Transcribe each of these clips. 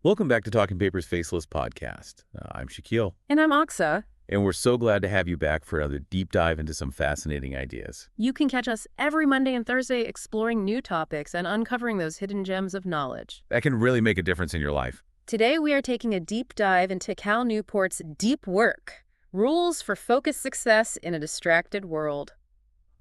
Welcome back to Talking Papers Faceless Podcast. I'm Shaquille, And I'm Aksa. and we're so glad to have you back for another deep dive into some fascinating ideas. You can catch us every Monday and Thursday exploring new topics and uncovering those hidden gems of knowledge. That can really make a difference in your life. Today we are taking a deep dive into Cal Newport's Deep Work, Rules for Focused Success in a Distracted World.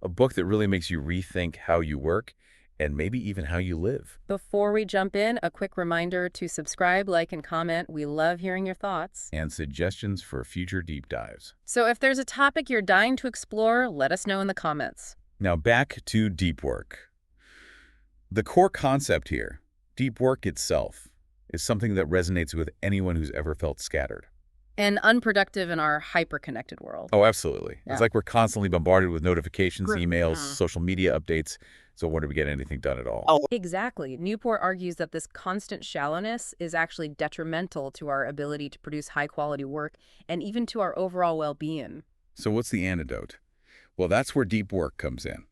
A book that really makes you rethink how you work and maybe even how you live. Before we jump in, a quick reminder to subscribe, like, and comment. We love hearing your thoughts. And suggestions for future deep dives. So if there's a topic you're dying to explore, let us know in the comments. Now back to deep work. The core concept here, deep work itself, is something that resonates with anyone who's ever felt scattered. And unproductive in our hyper-connected world. Oh, absolutely. Yeah. It's like we're constantly bombarded with notifications, emails, Mhm. social media updates. So when do we get anything done at all? Exactly. Newport argues that this constant shallowness is actually detrimental to our ability to produce high-quality work and even to our overall well-being. So what's the antidote? Well, that's where deep work comes in.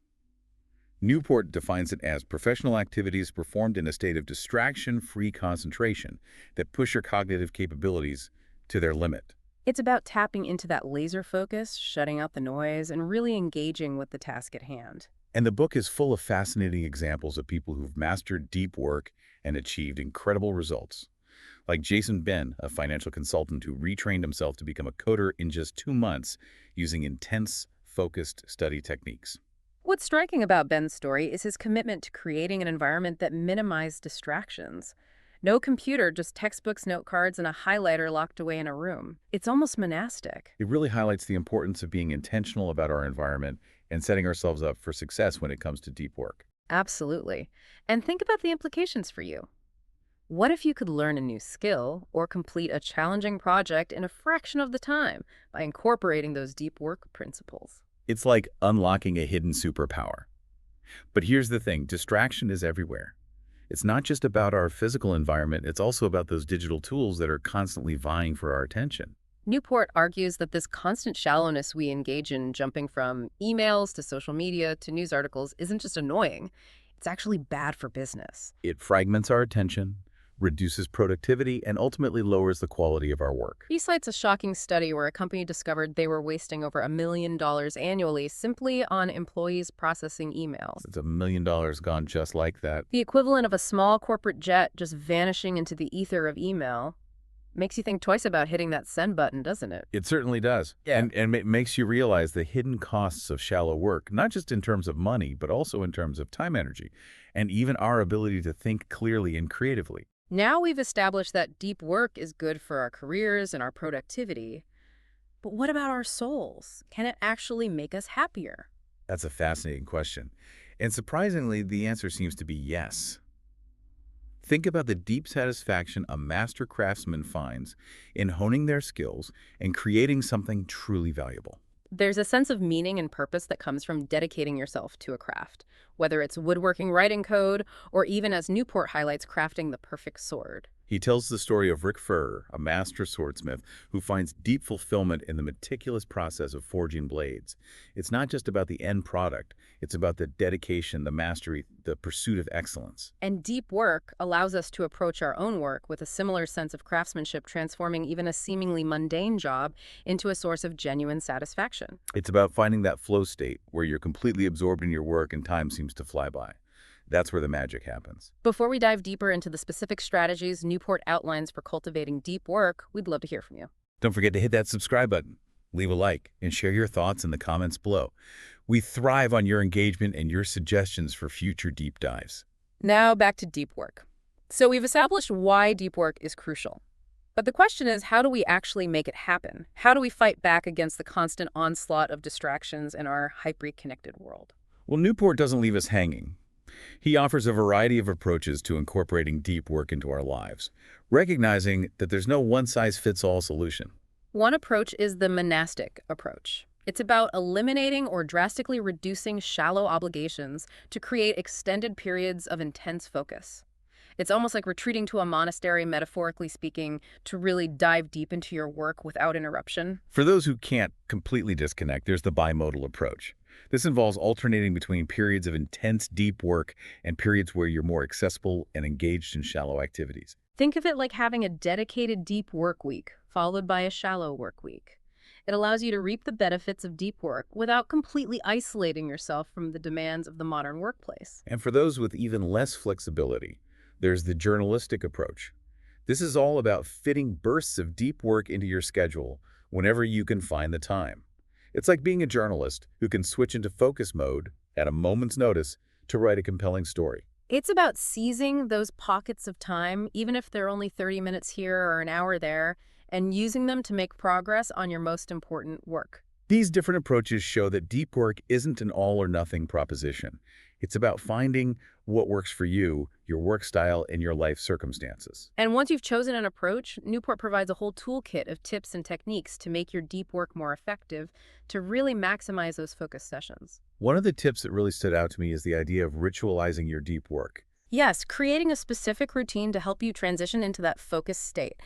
Newport defines it as professional activities performed in a state of distraction-free concentration that push your cognitive capabilities to their limit. It's about tapping into that laser focus, shutting out the noise, and really engaging with the task at hand. And the book is full of fascinating examples of people who've mastered deep work and achieved incredible results. Like Jason Ben, a financial consultant who retrained himself to become a coder in just 2 months using intense, focused study techniques. What's striking about Ben's story is his commitment to creating an environment that minimized distractions. No computer, just textbooks, note cards, and a highlighter locked away in a room. It's almost monastic. It really highlights the importance of being intentional about our environment and setting ourselves up for success when it comes to deep work. Absolutely. And think about the implications for you. What if you could learn a new skill or complete a challenging project in a fraction of the time by incorporating those deep work principles? It's like unlocking a hidden superpower. But here's the thing, distraction is everywhere. It's not just about our physical environment, it's also about those digital tools that are constantly vying for our attention. Newport argues that this constant shallowness we engage in, jumping from emails to social media to news articles, isn't just annoying. It's actually bad for business. It fragments our attention, reduces productivity, and ultimately lowers the quality of our work. He cites a shocking study where a company discovered they were wasting over $1 million annually simply on employees processing emails. It's $1 million gone just like that. The equivalent of a small corporate jet just vanishing into the ether of email. Makes you think twice about hitting that send button, doesn't it? It certainly does. Yeah. And it makes you realize the hidden costs of shallow work, not just in terms of money, but also in terms of time energy, and even our ability to think clearly and creatively. Now we've established that deep work is good for our careers and our productivity. But what about our souls? Can it actually make us happier? That's a fascinating question. And surprisingly, the answer seems to be yes. Think about the deep satisfaction a master craftsman finds in honing their skills and creating something truly valuable. There's a sense of meaning and purpose that comes from dedicating yourself to a craft, whether it's woodworking, writing code, or even, as Newport highlights, crafting the perfect sword. He tells the story of Rick Furrer, a master swordsmith who finds deep fulfillment in the meticulous process of forging blades. It's not just about the end product, it's about the dedication, the mastery, the pursuit of excellence. And deep work allows us to approach our own work with a similar sense of craftsmanship, transforming even a seemingly mundane job into a source of genuine satisfaction. It's about finding that flow state where you're completely absorbed in your work and time seems to fly by. That's where the magic happens. Before we dive deeper into the specific strategies Newport outlines for cultivating deep work, we'd love to hear from you. Don't forget to hit that subscribe button, leave a like, and share your thoughts in the comments below. We thrive on your engagement and your suggestions for future deep dives. Now back to deep work. So we've established why deep work is crucial. But the question is, how do we actually make it happen? How do we fight back against the constant onslaught of distractions in our hyper-connected world? Well, Newport doesn't leave us hanging. He offers a variety of approaches to incorporating deep work into our lives, recognizing that there's no one-size-fits-all solution. One approach is the monastic approach. It's about eliminating or drastically reducing shallow obligations to create extended periods of intense focus. It's almost like retreating to a monastery, metaphorically speaking, to really dive deep into your work without interruption. For those who can't completely disconnect, there's the bimodal approach. This involves alternating between periods of intense, deep work and periods where you're more accessible and engaged in shallow activities. Think of it like having a dedicated deep work week, followed by a shallow work week. It allows you to reap the benefits of deep work without completely isolating yourself from the demands of the modern workplace. And for those with even less flexibility, there's the journalistic approach. This is all about fitting bursts of deep work into your schedule whenever you can find the time. It's like being a journalist who can switch into focus mode at a moment's notice to write a compelling story. It's about seizing those pockets of time, even if they're only 30 minutes here or an hour there, and using them to make progress on your most important work. These different approaches show that deep work isn't an all-or-nothing proposition. It's about finding what works for you, your work style, and your life circumstances. And once you've chosen an approach, Newport provides a whole toolkit of tips and techniques to make your deep work more effective, to really maximize those focus sessions. One of the tips that really stood out to me is the idea of ritualizing your deep work. Yes, creating a specific routine to help you transition into that focused state.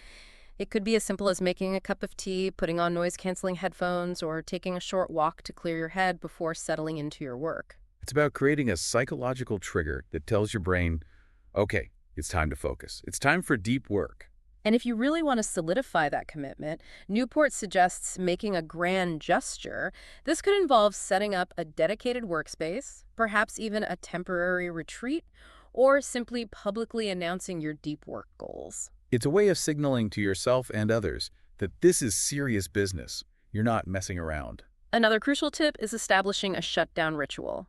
It could be as simple as making a cup of tea, putting on noise-canceling headphones, or taking a short walk to clear your head before settling into your work. It's about creating a psychological trigger that tells your brain, okay, it's time to focus. It's time for deep work. And if you really want to solidify that commitment, Newport suggests making a grand gesture. This could involve setting up a dedicated workspace, perhaps even a temporary retreat, or simply publicly announcing your deep work goals. It's a way of signaling to yourself and others that this is serious business. You're not messing around. Another crucial tip is establishing a shutdown ritual.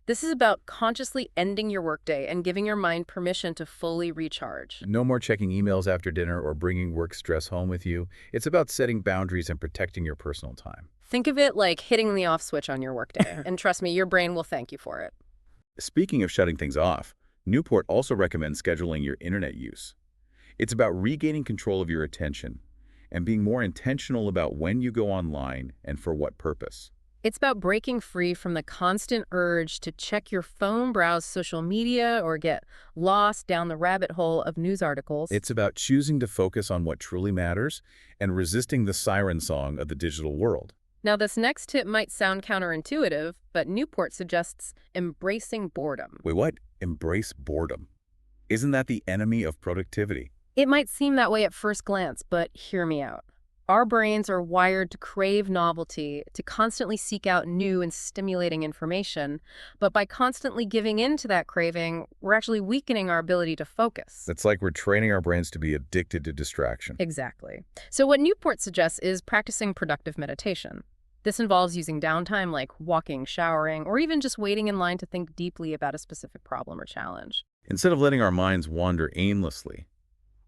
This is about consciously ending your workday and giving your mind permission to fully recharge. No more checking emails after dinner or bringing work stress home with you. It's about setting boundaries and protecting your personal time. Think of it like hitting the off switch on your workday, and trust me, your brain will thank you for it. Speaking of shutting things off, Newport also recommends scheduling your internet use. It's about regaining control of your attention and being more intentional about when you go online and for what purpose. It's about breaking free from the constant urge to check your phone, browse social media, or get lost down the rabbit hole of news articles. It's about choosing to focus on what truly matters and resisting the siren song of the digital world. Now, this next tip might sound counterintuitive, but Newport suggests embracing boredom. Wait, what? Embrace boredom. Isn't that the enemy of productivity? It might seem that way at first glance, but hear me out. Our brains are wired to crave novelty, to constantly seek out new and stimulating information, but by constantly giving in to that craving, we're actually weakening our ability to focus. It's like we're training our brains to be addicted to distraction. Exactly. So what Newport suggests is practicing productive meditation. This involves using downtime like walking, showering, or even just waiting in line to think deeply about a specific problem or challenge. Instead of letting our minds wander aimlessly,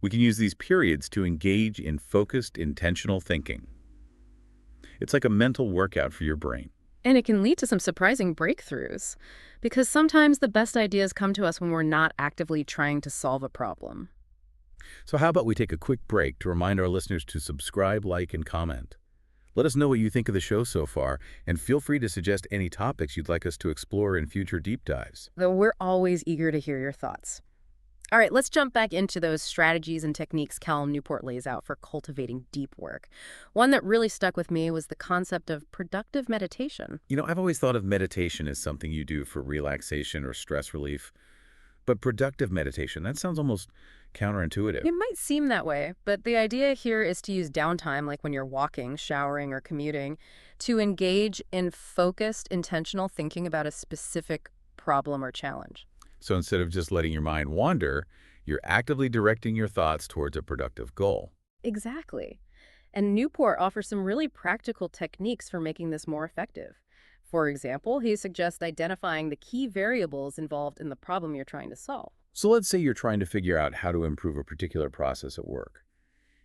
we can use these periods to engage in focused, intentional thinking. It's like a mental workout for your brain. And it can lead to some surprising breakthroughs, because sometimes the best ideas come to us when we're not actively trying to solve a problem. So how about we take a quick break to remind our listeners to subscribe, like, and comment. Let us know what you think of the show so far, and feel free to suggest any topics you'd like us to explore in future deep dives. Though we're always eager to hear your thoughts. All right, let's jump back into those strategies and techniques Cal Newport lays out for cultivating deep work. One that really stuck with me was the concept of productive meditation. You know, I've always thought of meditation as something you do for relaxation or stress relief. But productive meditation, that sounds almost counterintuitive. It might seem that way, but the idea here is to use downtime, like when you're walking, showering, or commuting, to engage in focused, intentional thinking about a specific problem or challenge. So instead of just letting your mind wander, you're actively directing your thoughts towards a productive goal. Exactly. And Newport offers some really practical techniques for making this more effective. For example, he suggests identifying the key variables involved in the problem you're trying to solve. So let's say you're trying to figure out how to improve a particular process at work.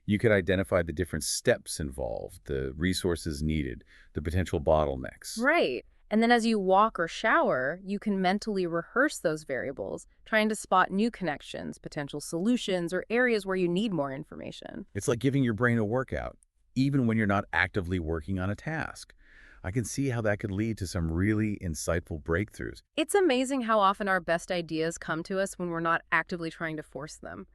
You could identify the different steps involved, the resources needed, the potential bottlenecks. Right. And then as you walk or shower, you can mentally rehearse those variables, trying to spot new connections, potential solutions, or areas where you need more information. It's like giving your brain a workout, even when you're not actively working on a task. I can see how that could lead to some really insightful breakthroughs. It's amazing how often our best ideas come to us when we're not actively trying to force them.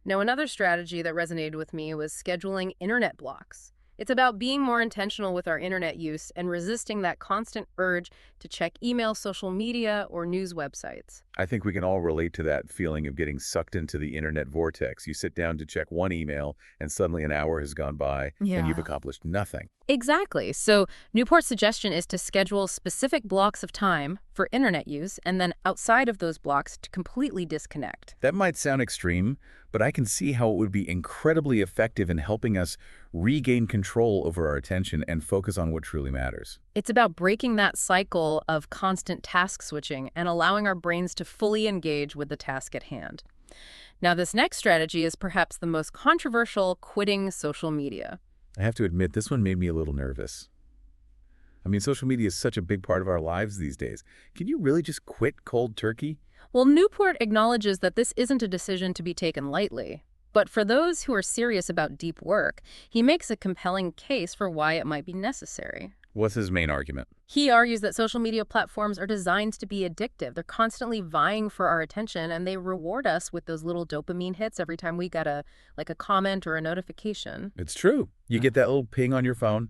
Now, another strategy that resonated with me was scheduling internet blocks. It's about being more intentional with our internet use and resisting that constant urge to check email, social media, or news websites. I think we can all relate to that feeling of getting sucked into the internet vortex. You sit down to check one email, and suddenly an hour has gone by, and you've Yeah. accomplished nothing. Exactly. So Newport's suggestion is to schedule specific blocks of time for internet use and then outside of those blocks to completely disconnect. That might sound extreme, but I can see how it would be incredibly effective in helping us regain control over our attention and focus on what truly matters. It's about breaking that cycle of constant task switching and allowing our brains to fully engage with the task at hand. Now, this next strategy is perhaps the most controversial: quitting social media. I have to admit, this one made me a little nervous. I mean, social media is such a big part of our lives these days. Can you really just quit cold turkey? Well, Newport acknowledges that this isn't a decision to be taken lightly. But for those who are serious about deep work, he makes a compelling case for why it might be necessary. What's his main argument? He argues that social media platforms are designed to be addictive. They're constantly vying for our attention, and they reward us with those little dopamine hits every time we get a comment or a notification. It's true. You get that little ping on your phone,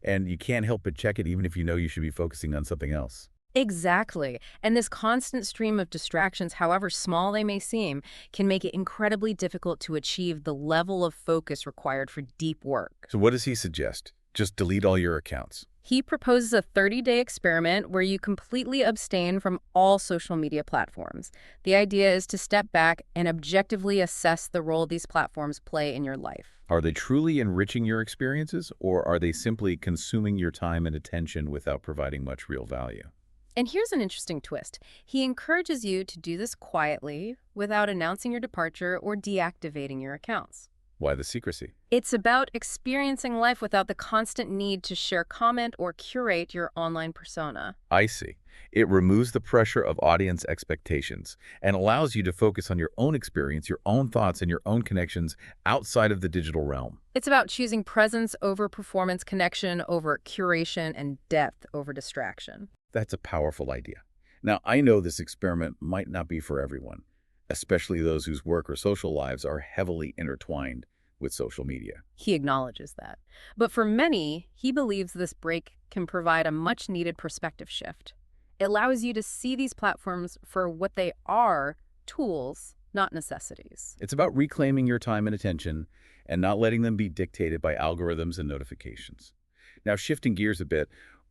and you can't help but check it even if you know you should be focusing on something else. Exactly. And this constant stream of distractions, however small they may seem, can make it incredibly difficult to achieve the level of focus required for deep work. So what does he suggest? Just delete all your accounts. He proposes a 30-day experiment where you completely abstain from all social media platforms. The idea is to step back and objectively assess the role these platforms play in your life. Are they truly enriching your experiences, or are they simply consuming your time and attention without providing much real value? And here's an interesting twist. He encourages you to do this quietly, without announcing your departure or deactivating your accounts. Why the secrecy? It's about experiencing life without the constant need to share, comment, or curate your online persona. I see. It removes the pressure of audience expectations and allows you to focus on your own experience, your own thoughts, and your own connections outside of the digital realm. It's about choosing presence over performance, connection over curation, and depth over distraction. That's a powerful idea. Now, I know this experiment might not be for everyone, especially those whose work or social lives are heavily intertwined with social media. He acknowledges that. But for many, he believes this break can provide a much-needed perspective shift. It allows you to see these platforms for what they are: tools, not necessities. It's about reclaiming your time and attention and not letting them be dictated by algorithms and notifications. Now, shifting gears a bit,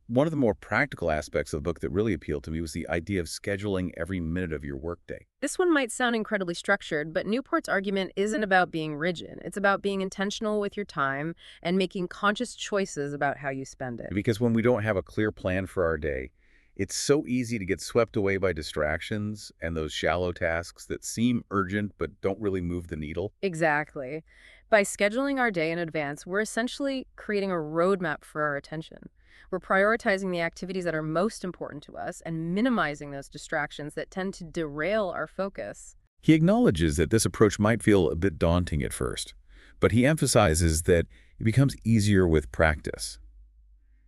one of the more practical aspects of the book that really appealed to me was the idea of scheduling every minute of your workday. This one might sound incredibly structured, but Newport's argument isn't about being rigid. It's about being intentional with your time and making conscious choices about how you spend it. Because when we don't have a clear plan for our day, it's so easy to get swept away by distractions and those shallow tasks that seem urgent but don't really move the needle. Exactly. By scheduling our day in advance, we're essentially creating a roadmap for our attention. We're prioritizing the activities that are most important to us and minimizing those distractions that tend to derail our focus. He acknowledges that this approach might feel a bit daunting at first, but he emphasizes that it becomes easier with practice.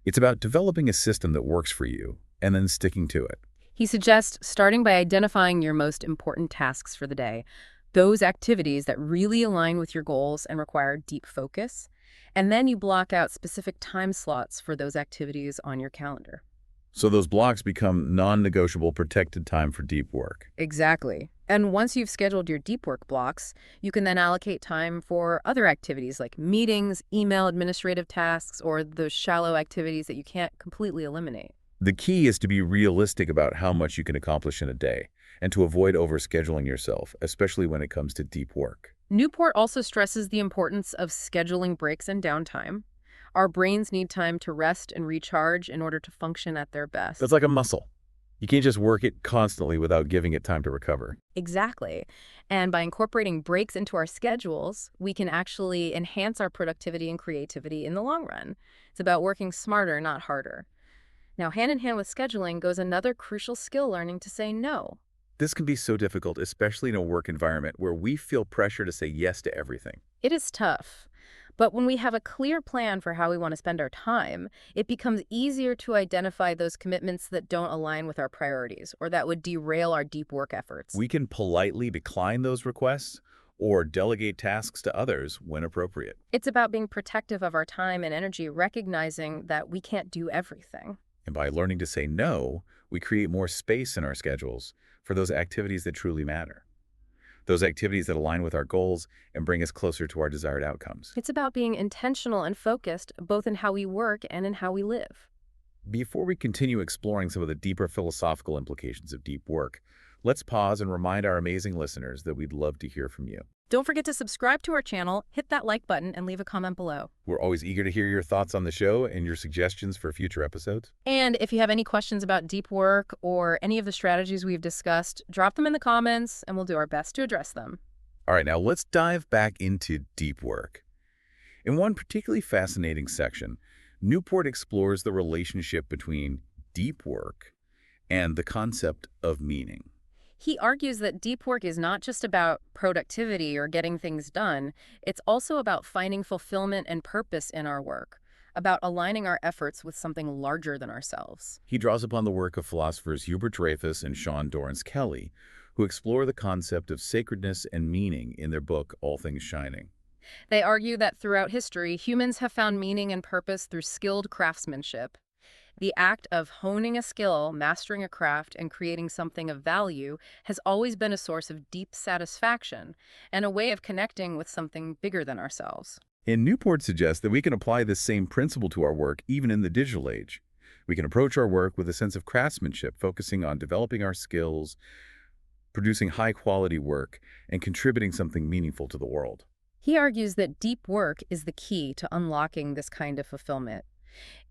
It's about developing a system that works for you and then sticking to it. He suggests starting by identifying your most important tasks for the day, those activities that really align with your goals and require deep focus, and then you block out specific time slots for those activities on your calendar. So those blocks become non-negotiable protected time for deep work. Exactly. And once you've scheduled your deep work blocks, you can then allocate time for other activities like meetings, email, administrative tasks, or those shallow activities that you can't completely eliminate. The key is to be realistic about how much you can accomplish in a day and to avoid overscheduling yourself, especially when it comes to deep work. Newport also stresses the importance of scheduling breaks and downtime. Our brains need time to rest and recharge in order to function at their best. That's like a muscle. You can't just work it constantly without giving it time to recover. Exactly. And by incorporating breaks into our schedules, we can actually enhance our productivity and creativity in the long run. It's about working smarter, not harder. Now, hand in hand with scheduling goes another crucial skill: learning to say no. This can be so difficult, especially in a work environment where we feel pressure to say yes to everything. It is tough. But when we have a clear plan for how we want to spend our time, it becomes easier to identify those commitments that don't align with our priorities or that would derail our deep work efforts. We can politely decline those requests or delegate tasks to others when appropriate. It's about being protective of our time and energy, recognizing that we can't do everything. And by learning to say no, we create more space in our schedules for those activities that truly matter, those activities that align with our goals and bring us closer to our desired outcomes. It's about being intentional and focused, both in how we work and in how we live. Before we continue exploring some of the deeper philosophical implications of deep work, let's pause and remind our amazing listeners that we'd love to hear from you. Don't forget to subscribe to our channel, hit that like button, and leave a comment below. We're always eager to hear your thoughts on the show and your suggestions for future episodes. And if you have any questions about deep work or any of the strategies we've discussed, drop them in the comments and we'll do our best to address them. All right, now let's dive back into deep work. In one particularly fascinating section, Newport explores the relationship between deep work and the concept of meaning. He argues that deep work is not just about productivity or getting things done, it's also about finding fulfillment and purpose in our work, about aligning our efforts with something larger than ourselves. He draws upon the work of philosophers Hubert Dreyfus and Sean Dorrance Kelly, who explore the concept of sacredness and meaning in their book, All Things Shining. They argue that throughout history, humans have found meaning and purpose through skilled craftsmanship. The act of honing a skill, mastering a craft, and creating something of value has always been a source of deep satisfaction and a way of connecting with something bigger than ourselves. And Newport suggests that we can apply this same principle to our work even in the digital age. We can approach our work with a sense of craftsmanship, focusing on developing our skills, producing high-quality work, and contributing something meaningful to the world. He argues that deep work is the key to unlocking this kind of fulfillment.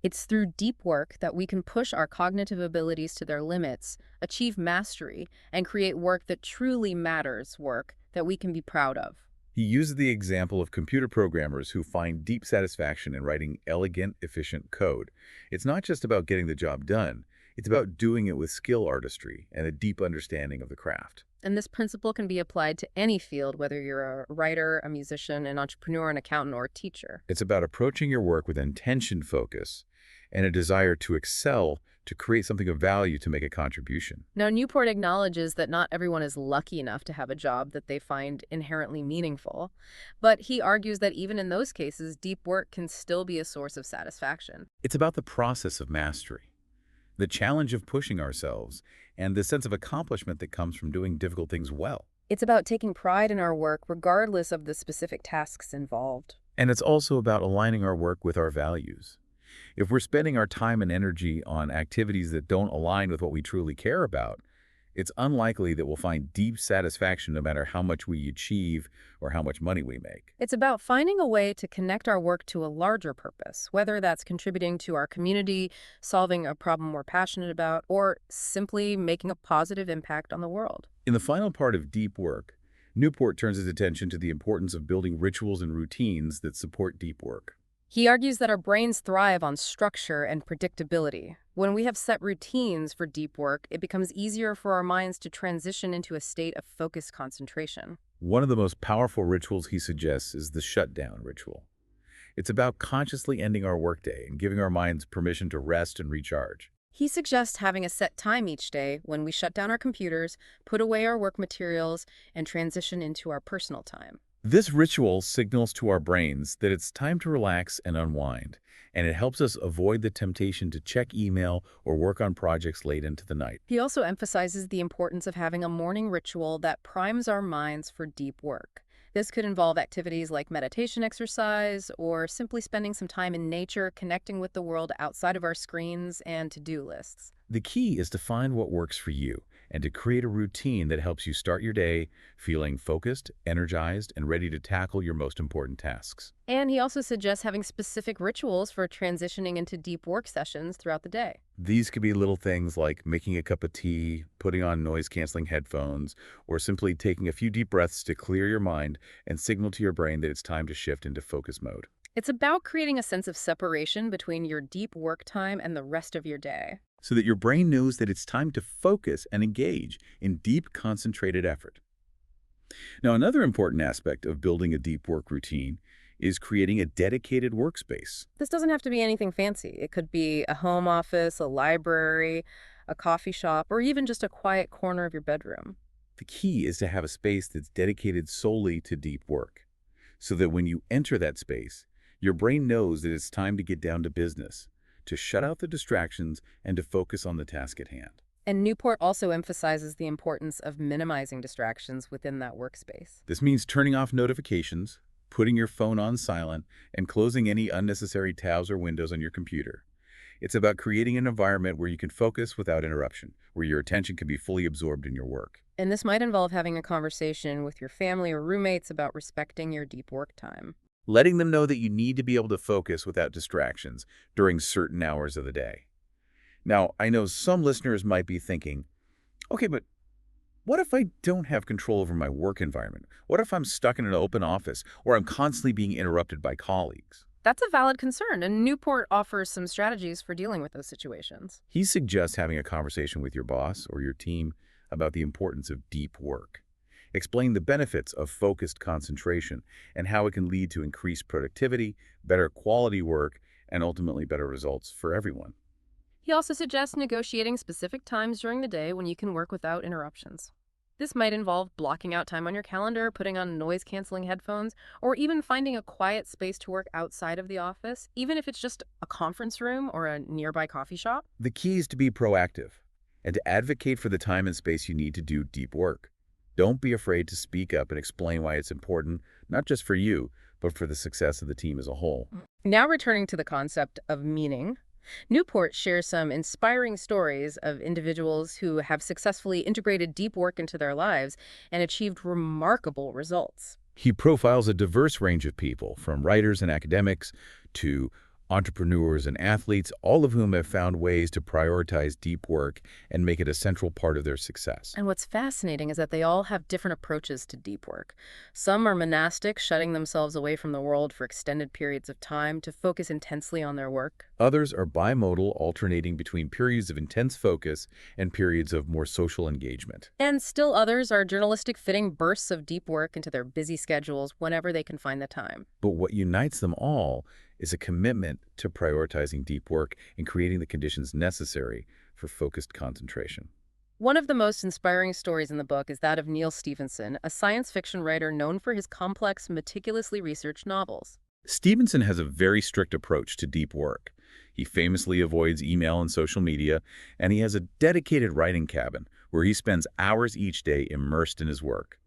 It's through deep work that we can push our cognitive abilities to their limits, achieve mastery, and create work that truly matters, work that we can be proud of. He uses the example of computer programmers who find deep satisfaction in writing elegant, efficient code. It's not just about getting the job done. It's about doing it with skill, artistry, and a deep understanding of the craft. And this principle can be applied to any field, whether you're a writer, a musician, an entrepreneur, an accountant, or a teacher. It's about approaching your work with intention, focus, and a desire to excel, to create something of value, to make a contribution. Now, Newport acknowledges that not everyone is lucky enough to have a job that they find inherently meaningful, but he argues that even in those cases, deep work can still be a source of satisfaction. It's about the process of mastery, the challenge of pushing ourselves, and the sense of accomplishment that comes from doing difficult things well. It's about taking pride in our work regardless of the specific tasks involved. And it's also about aligning our work with our values. If we're spending our time and energy on activities that don't align with what we truly care about, it's unlikely that we'll find deep satisfaction no matter how much we achieve or how much money we make. It's about finding a way to connect our work to a larger purpose, whether that's contributing to our community, solving a problem we're passionate about, or simply making a positive impact on the world. In the final part of deep work, Newport turns his attention to the importance of building rituals and routines that support deep work. He argues that our brains thrive on structure and predictability. When we have set routines for deep work, it becomes easier for our minds to transition into a state of focused concentration. One of the most powerful rituals he suggests is the shutdown ritual. It's about consciously ending our workday and giving our minds permission to rest and recharge. He suggests having a set time each day when we shut down our computers, put away our work materials, and transition into our personal time. This ritual signals to our brains that it's time to relax and unwind, and it helps us avoid the temptation to check email or work on projects late into the night. He also emphasizes the importance of having a morning ritual that primes our minds for deep work. This could involve activities like meditation exercise or simply spending some time in nature, connecting with the world outside of our screens and to-do lists. The key is to find what works for you and to create a routine that helps you start your day feeling focused, energized, and ready to tackle your most important tasks. And he also suggests having specific rituals for transitioning into deep work sessions throughout the day. These could be little things like making a cup of tea, putting on noise-canceling headphones, or simply taking a few deep breaths to clear your mind and signal to your brain that it's time to shift into focus mode. It's about creating a sense of separation between your deep work time and the rest of your day, so that your brain knows that it's time to focus and engage in deep, concentrated effort. Now, another important aspect of building a deep work routine is creating a dedicated workspace. This doesn't have to be anything fancy. It could be a home office, a library, a coffee shop, or even just a quiet corner of your bedroom. The key is to have a space that's dedicated solely to deep work, so that when you enter that space, your brain knows that it's time to get down to business, to shut out the distractions and to focus on the task at hand. And Newport also emphasizes the importance of minimizing distractions within that workspace. This means turning off notifications, putting your phone on silent, and closing any unnecessary tabs or windows on your computer. It's about creating an environment where you can focus without interruption, where your attention can be fully absorbed in your work. And this might involve having a conversation with your family or roommates about respecting your deep work time. Letting them know that you need to be able to focus without distractions during certain hours of the day. Now, I know some listeners might be thinking, okay, but what if I don't have control over my work environment? What if I'm stuck in an open office or I'm constantly being interrupted by colleagues? That's a valid concern, and Newport offers some strategies for dealing with those situations. He suggests having a conversation with your boss or your team about the importance of deep work. Explain the benefits of focused concentration and how it can lead to increased productivity, better quality work, and ultimately better results for everyone. He also suggests negotiating specific times during the day when you can work without interruptions. This might involve blocking out time on your calendar, putting on noise-canceling headphones, or even finding a quiet space to work outside of the office, even if it's just a conference room or a nearby coffee shop. The key is to be proactive and to advocate for the time and space you need to do deep work. Don't be afraid to speak up and explain why it's important, not just for you, but for the success of the team as a whole. Now returning to the concept of meaning, Newport shares some inspiring stories of individuals who have successfully integrated deep work into their lives and achieved remarkable results. He profiles a diverse range of people, from writers and academics to entrepreneurs and athletes, all of whom have found ways to prioritize deep work and make it a central part of their success. And what's fascinating is that they all have different approaches to deep work. Some are monastic, shutting themselves away from the world for extended periods of time to focus intensely on their work. Others are bimodal, alternating between periods of intense focus and periods of more social engagement. And still others are journalistic, fitting bursts of deep work into their busy schedules whenever they can find the time. But what unites them all is a commitment to prioritizing deep work and creating the conditions necessary for focused concentration. One of the most inspiring stories in the book is that of Neal Stephenson, a science fiction writer known for his complex, meticulously researched novels. Stevenson has a very strict approach to deep work. He famously avoids email and social media, and he has a dedicated writing cabin where he spends hours each day immersed in his work.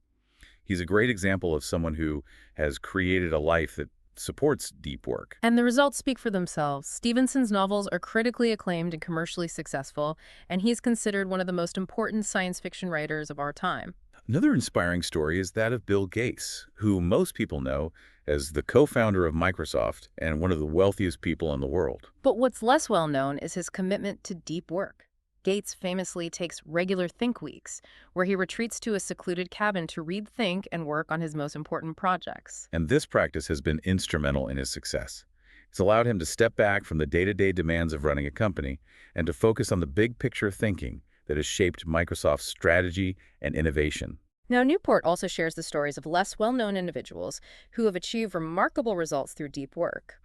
He's a great example of someone who has created a life that supports deep work. And the results speak for themselves. Stevenson's novels are critically acclaimed and commercially successful, and he's considered one of the most important science fiction writers of our time. Another inspiring story is that of Bill Gates, who most people know as the co-founder of Microsoft and one of the wealthiest people in the world. But what's less well known is his commitment to deep work. Gates famously takes regular think weeks, where he retreats to a secluded cabin to read, think, and work on his most important projects. And this practice has been instrumental in his success. It's allowed him to step back from the day-to-day demands of running a company and to focus on the big picture thinking that has shaped Microsoft's strategy and innovation. Now, Newport also shares the stories of less well-known individuals who have achieved remarkable results through deep work.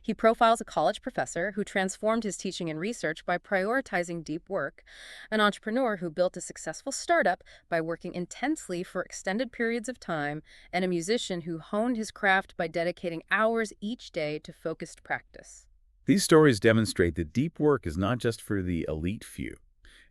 He profiles a college professor who transformed his teaching and research by prioritizing deep work, an entrepreneur who built a successful startup by working intensely for extended periods of time, and a musician who honed his craft by dedicating hours each day to focused practice. These stories demonstrate that deep work is not just for the elite few.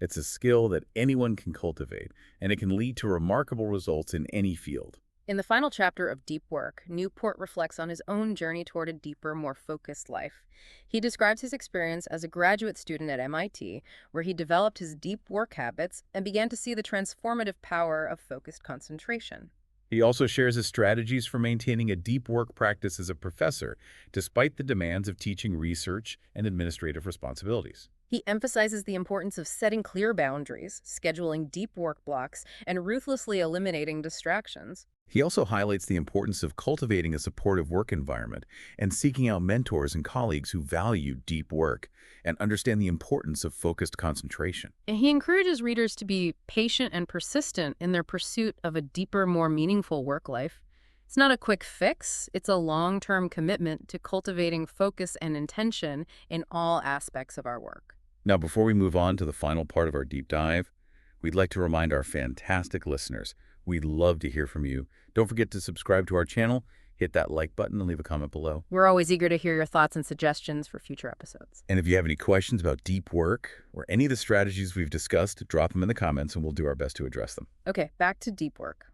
It's a skill that anyone can cultivate, and it can lead to remarkable results in any field. In the final chapter of Deep Work, Newport reflects on his own journey toward a deeper, more focused life. He describes his experience as a graduate student at MIT, where he developed his deep work habits and began to see the transformative power of focused concentration. He also shares his strategies for maintaining a deep work practice as a professor, despite the demands of teaching, research, and administrative responsibilities. He emphasizes the importance of setting clear boundaries, scheduling deep work blocks, and ruthlessly eliminating distractions. He also highlights the importance of cultivating a supportive work environment and seeking out mentors and colleagues who value deep work and understand the importance of focused concentration. And he encourages readers to be patient and persistent in their pursuit of a deeper, more meaningful work life. It's not a quick fix. It's a long-term commitment to cultivating focus and intention in all aspects of our work. Now, before we move on to the final part of our deep dive, We'd like to remind our fantastic listeners, we'd love to hear from you. Don't forget to subscribe to our channel, hit that like button, and leave a comment below. We're always eager to hear your thoughts and suggestions for future episodes. And if you have any questions about deep work or any of the strategies we've discussed, drop them in the comments and we'll do our best to address them. Okay, back to deep work.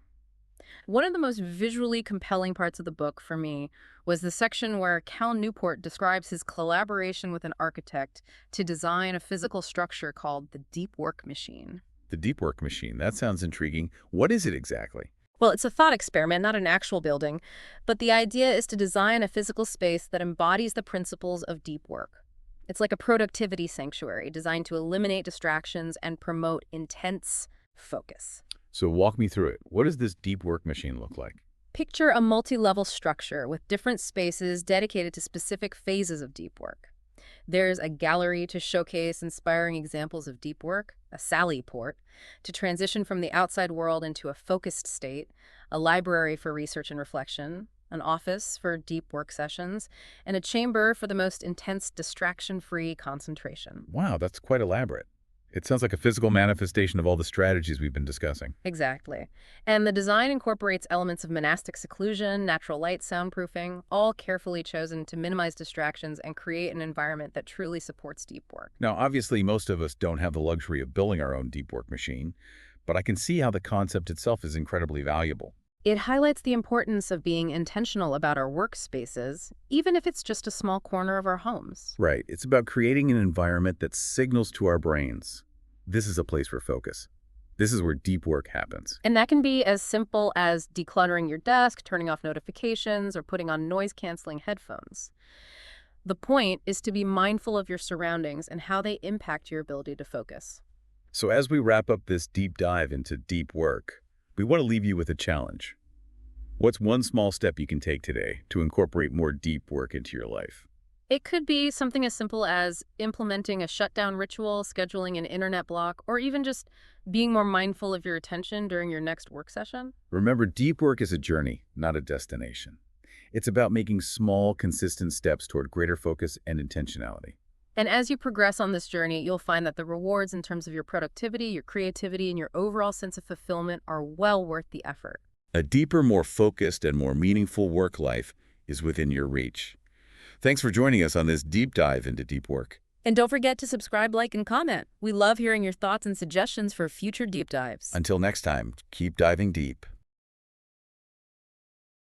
One of the most visually compelling parts of the book for me was the section where Cal Newport describes his collaboration with an architect to design a physical structure called the deep work machine. The deep work machine, that sounds intriguing. What is it exactly? Well, it's a thought experiment, not an actual building, but the idea is to design a physical space that embodies the principles of deep work. It's like a productivity sanctuary designed to eliminate distractions and promote intense focus. So walk me through it. What does this deep work machine look like? Picture a multi-level structure with different spaces dedicated to specific phases of deep work. There's a gallery to showcase inspiring examples of deep work, a Sally port to transition from the outside world into a focused state, a library for research and reflection, an office for deep work sessions, and a chamber for the most intense distraction-free concentration. Wow, that's quite elaborate. It sounds like a physical manifestation of all the strategies we've been discussing. Exactly. And the design incorporates elements of monastic seclusion, natural light soundproofing, all carefully chosen to minimize distractions and create an environment that truly supports deep work. Now, obviously, most of us don't have the luxury of building our own deep work machine, but I can see how the concept itself is incredibly valuable. It highlights the importance of being intentional about our workspaces, even if it's just a small corner of our homes. Right. It's about creating an environment that signals to our brains, this is a place for focus. This is where deep work happens. And that can be as simple as decluttering your desk, turning off notifications, or putting on noise-canceling headphones. The point is to be mindful of your surroundings and how they impact your ability to focus. So as we wrap up this deep dive into deep work, we want to leave you with a challenge. What's one small step you can take today to incorporate more deep work into your life? It could be something as simple as implementing a shutdown ritual, scheduling an internet block, or even just being more mindful of your attention during your next work session. Remember, deep work is a journey, not a destination. It's about making small, consistent steps toward greater focus and intentionality. And as you progress on this journey, you'll find that the rewards in terms of your productivity, your creativity, and your overall sense of fulfillment are well worth the effort. A deeper, more focused, and more meaningful work life is within your reach. Thanks for joining us on this deep dive into deep work. And don't forget to subscribe, like, and comment. We love hearing your thoughts and suggestions for future deep dives. Until next time, keep diving deep.